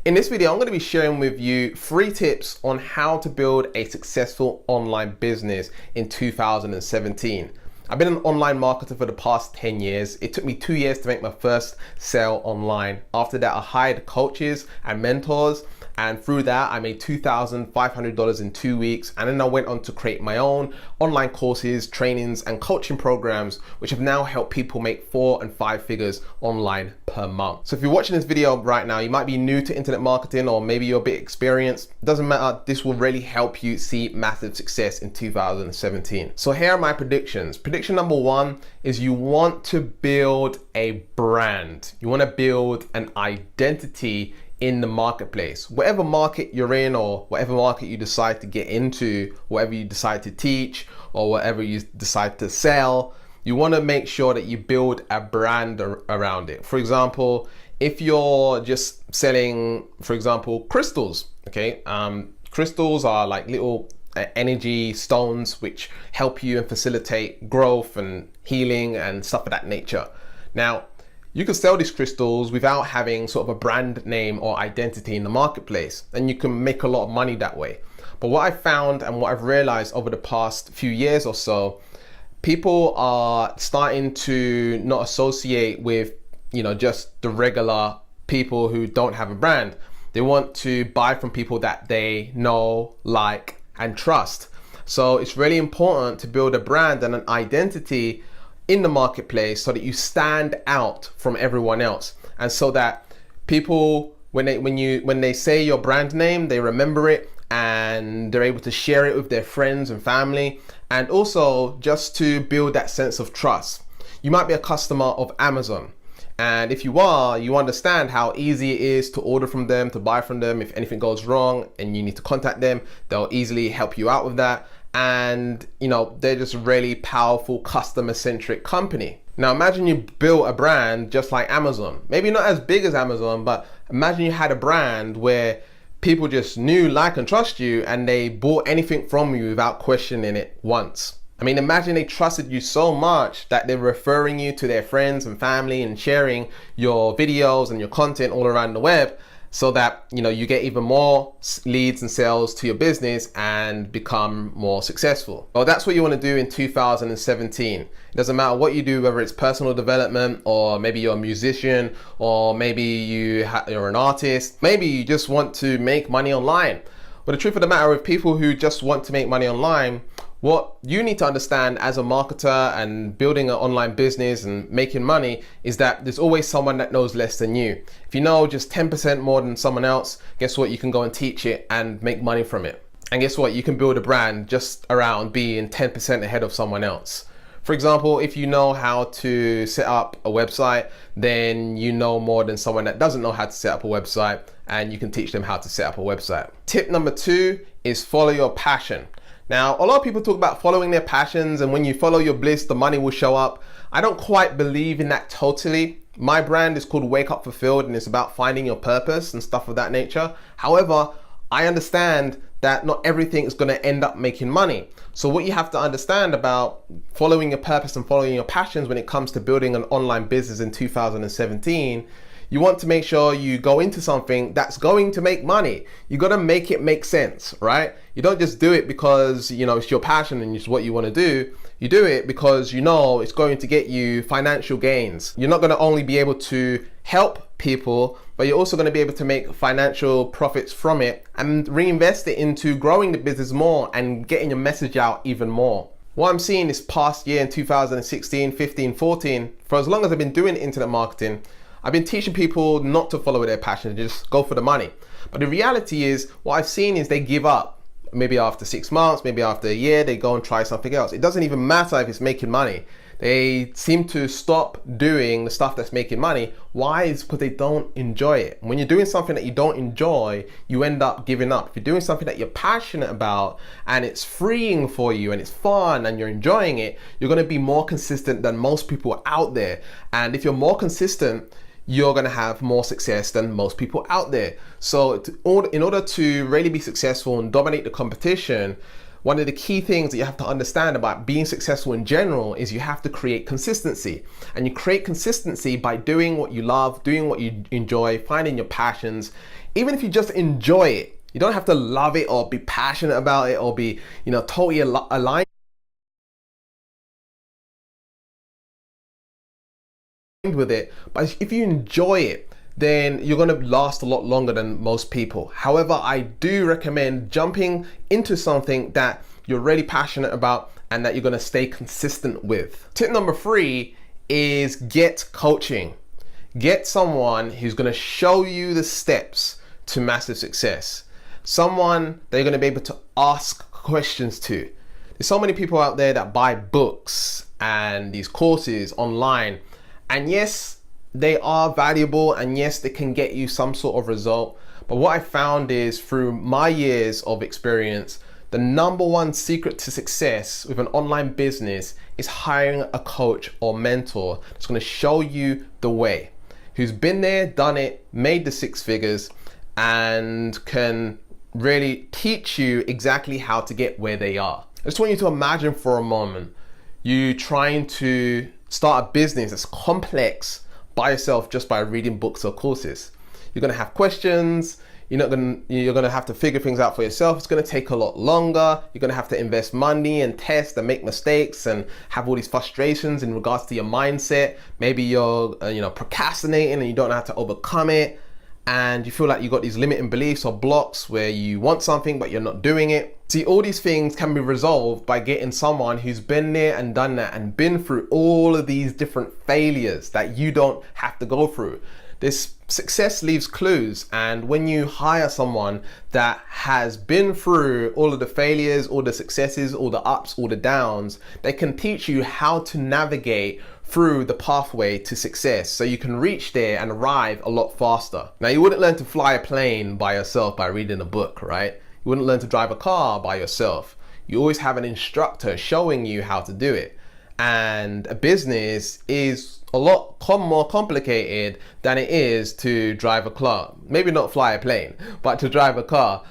In this video, I'm going to be sharing with you 3 tips on how to build a successful online business in 2017. I've been an online marketer for the past 10 years. It took me 2 years to make my first sale online. After that, I hired coaches and mentors, and through that, I made $2,500 in 2 weeks. And then I went on to create my own online courses, trainings, and coaching programs, which have now helped people make 4 and 5 figures online per month. So if you're watching this video right now, you might be new to internet marketing, or maybe you're a bit experienced. Doesn't matter. This will really help you see massive success in 2017. So here are my predictions. Prediction number 1 is you want to build a brand. You want to build an identity in the marketplace. Whatever market you're in, or whatever market you decide to get into, whatever you decide to teach, or whatever you decide to sell, you want to make sure that you build a brand around it. For example, if you're just selling, for example, crystals, okay? Crystals are like little energy stones which help you and facilitate growth and healing and stuff of that nature. Now, you can sell these crystals without having sort of a brand name or identity in the marketplace, and you can make a lot of money that way. But what I found and what I've realized over the past few years or so, people are starting to not associate with, just the regular people who don't have a brand. They want to buy from people that they know, like, and trust. So it's really important to build a brand and an identity in the marketplace so that you stand out from everyone else, and so that people, when they say your brand name, they remember it and they're able to share it with their friends and family, and also just to build that sense of trust. You might be a customer of Amazon, and if you are, you understand how easy it is to order from them, to buy from them. If anything goes wrong and you need to contact them, they'll easily help you out with that. And they're just a really powerful customer-centric company. Now imagine you built a brand just like Amazon. Maybe not as big as Amazon, but imagine you had a brand where people just knew, like, and trust you, and they bought anything from you without questioning it once. I mean, imagine they trusted you so much that they're referring you to their friends and family and sharing your videos and your content all around the web, so that you get even more leads and sales to your business and become more successful. Well, that's what you want to do in 2017. It doesn't matter what you do, whether it's personal development, or maybe you're a musician, or maybe you're an artist, maybe you just want to make money online. But the truth of the matter, with people who just want to make money online, what you need to understand as a marketer and building an online business and making money is that there's always someone that knows less than you. If you know just 10% more than someone else, guess what? You can go and teach it and make money from it. And guess what? You can build a brand just around being 10% ahead of someone else. For example, if you know how to set up a website, then you know more than someone that doesn't know how to set up a website, and you can teach them how to set up a website. Tip number 2 is follow your passion. Now, a lot of people talk about following their passions, and when you follow your bliss, the money will show up. I don't quite believe in that totally. My brand is called Wake Up Fulfilled, and it's about finding your purpose and stuff of that nature. However, I understand that not everything is going to end up making money. So what you have to understand about following your purpose and following your passions when it comes to building an online business in 2017, you want to make sure you go into something that's going to make money. You got to make it make sense, right? You don't just do it because it's your passion and it's what you want to do. You do it because it's going to get you financial gains. You're not going to only be able to help people, but you're also going to be able to make financial profits from it and reinvest it into growing the business more and getting your message out even more. What I'm seeing this past year in 2016, 15, 14, for as long as I've been doing internet marketing, I've been teaching people not to follow their passion, just go for the money. But the reality is, what I've seen is they give up. Maybe after 6 months, maybe after a year, they go and try something else. It doesn't even matter if it's making money. They seem to stop doing the stuff that's making money. Why? It's because they don't enjoy it. When you're doing something that you don't enjoy, you end up giving up. If you're doing something that you're passionate about and it's freeing for you and it's fun and you're enjoying it, you're going to be more consistent than most people out there. And if you're more consistent, you're going to have more success than most people out there. So in order to really be successful and dominate the competition, one of the key things that you have to understand about being successful in general is you have to create consistency. And you create consistency by doing what you love, doing what you enjoy, finding your passions. Even if you just enjoy it, you don't have to love it or be passionate about it or be, totally aligned with it. But if you enjoy it, then you're going to last a lot longer than most people. However, I do recommend jumping into something that you're really passionate about and that you're going to stay consistent with. Tip number 3 is get coaching. Get someone who's going to show you the steps to massive success. Someone that you're going to be able to ask questions to. There's so many people out there that buy books and these courses online, and yes, they are valuable, and yes, they can get you some sort of result. But what I found is, through my years of experience, the number one secret to success with an online business is hiring a coach or mentor that's going to show you the way, who's been there, done it, made the 6 figures, and can really teach you exactly how to get where they are. I just want you to imagine for a moment you trying to start a business that's complex by yourself just by reading books or courses. You're going to have questions. You're going to have to figure things out for yourself. It's going to take a lot longer. You're going to have to invest money and test and make mistakes and have all these frustrations in regards to your mindset. Maybe you're procrastinating and you don't know how to overcome it, and you feel like you've got these limiting beliefs or blocks where you want something but you're not doing it. See, all these things can be resolved by getting someone who's been there and done that and been through all of these different failures that you don't have to go through. This success leaves clues, and when you hire someone that has been through all of the failures, all the successes, all the ups, all the downs, they can teach you how to navigate through the pathway to success so you can reach there and arrive a lot faster. Now, you wouldn't learn to fly a plane by yourself by reading a book, right? You wouldn't learn to drive a car by yourself. You always have an instructor showing you how to do it. And a business is a lot more complicated than it is to drive a car. Maybe not fly a plane, but to drive a car.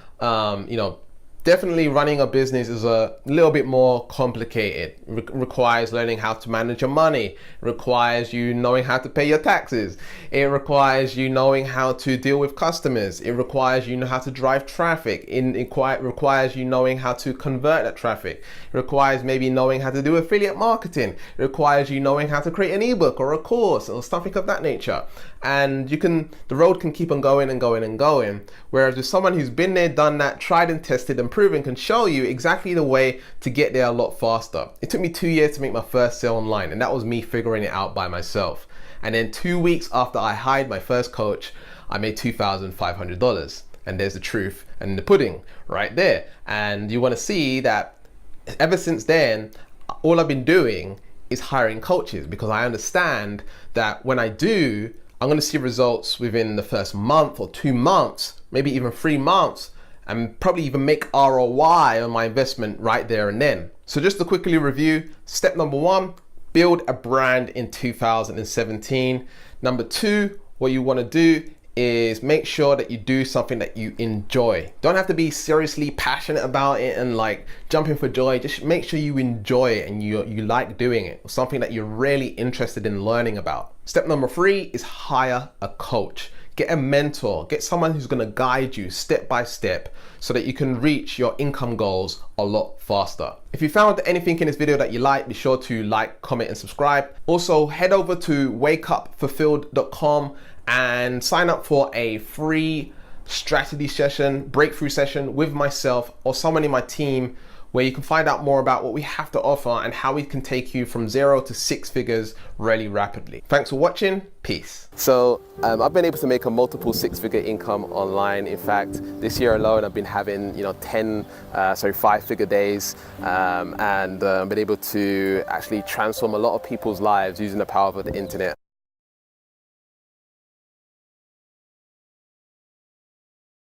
Definitely running a business is a little bit more complicated. Requires learning how to manage your money. Requires you knowing how to pay your taxes. It requires you knowing how to deal with customers. It requires you know how to drive traffic. It requires you knowing how to convert that traffic. It requires maybe knowing how to do affiliate marketing. It requires you knowing how to create an ebook or a course or something of that nature. And the road can keep on going and going and going. Whereas with someone who's been there, done that, tried and tested and proven, can show you exactly the way to get there a lot faster. It took me 2 years to make my first sale online, and that was me figuring it out by myself. And then 2 weeks after I hired my first coach, I made $2,500. And there's the truth and the pudding right there. And you want to see that ever since then, all I've been doing is hiring coaches, because I understand that when I do, I'm going to see results within the first month or 2 months, maybe even 3 months, and probably even make ROI on my investment right there and then. So just to quickly review, step number 1, build a brand in 2017. Number 2, what you want to do is make sure that you do something that you enjoy. Don't have to be seriously passionate about it and like jumping for joy. Just make sure you enjoy it and you like doing it. Something that you're really interested in learning about. Step number 3 is hire a coach. Get a mentor, get someone who's going to guide you step by step so that you can reach your income goals a lot faster. If you found anything in this video that you like, be sure to like, comment and subscribe. Also, head over to wakeupfulfilled.com and sign up for a free strategy session, breakthrough session with myself or someone in my team, where you can find out more about what we have to offer and how we can take you from 0 to 6 figures really rapidly. Thanks for watching. Peace. So I've been able to make a multiple 6-figure income online. In fact, this year alone, I've been having 5-figure days, and been able to actually transform a lot of people's lives using the power of the internet.